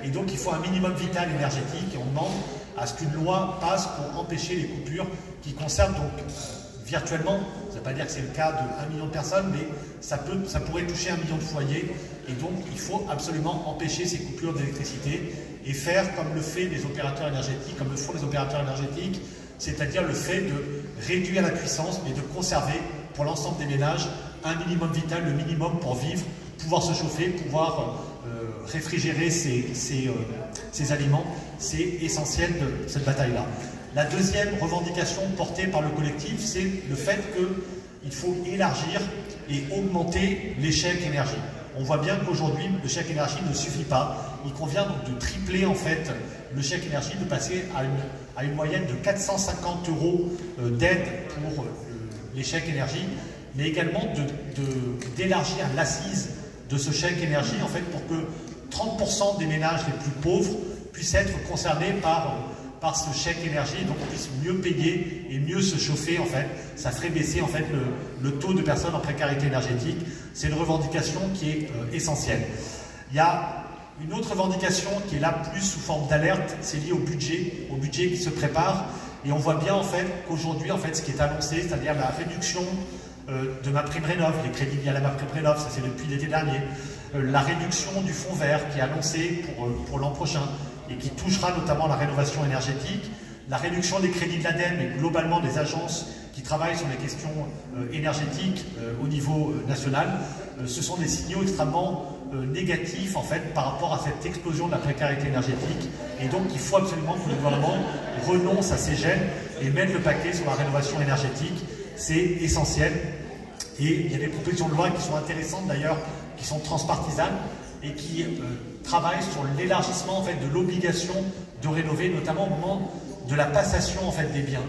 et donc il faut un minimum vital énergétique, et on demande à ce qu'une loi passe pour empêcher les coupures qui concernent donc virtuellement, ça ne veut pas dire que c'est le cas de 1 million de personnes, mais ça pourrait toucher 1 million de foyers, et donc il faut absolument empêcher ces coupures d'électricité et faire comme le fait les opérateurs énergétiques, comme le font les opérateurs énergétiques, c'est-à-dire le fait de réduire la puissance, mais de conserver pour l'ensemble des ménages un minimum vital, le minimum pour vivre, pouvoir se chauffer, pouvoir réfrigérer ses aliments. C'est essentiel de cette bataille-là. La deuxième revendication portée par le collectif, c'est le fait qu'il faut élargir et augmenter les chèques énergie. On voit bien qu'aujourd'hui, le chèque énergie ne suffit pas. Il convient donc de tripler en fait le chèque énergie, de passer à une moyenne de 450 € d'aide pour les chèques énergie, mais également d'élargir l'assise de ce chèque énergie en fait pour que 30% des ménages les plus pauvres puissent être concernés par ce chèque énergie, donc on puisse mieux payer et mieux se chauffer en fait. Ça ferait baisser en fait le taux de personnes en précarité énergétique. C'est une revendication qui est essentielle. Il y a une autre revendication qui est là plus sous forme d'alerte, c'est lié au budget qui se prépare. Et on voit bien en fait qu'aujourd'hui en fait ce qui est annoncé, c'est-à-dire la réduction de MaPrimeRénov', les crédits liés à la MaPrimeRénov', ça c'est depuis l'été dernier, la réduction du fonds vert qui est annoncé pour l'an prochain et qui touchera notamment la rénovation énergétique, la réduction des crédits de l'ADEME et globalement des agences qui travaillent sur les questions énergétiques au niveau national, ce sont des signaux extrêmement négatifs en fait par rapport à cette explosion de la précarité énergétique, et donc il faut absolument que le gouvernement renonce à ces gènes et mette le paquet sur la rénovation énergétique. C'est essentiel, et il y a des propositions de loi qui sont intéressantes d'ailleurs, qui sont transpartisanes et qui travaillent sur l'élargissement en fait de l'obligation de rénover, notamment au moment de la passation en fait des biens.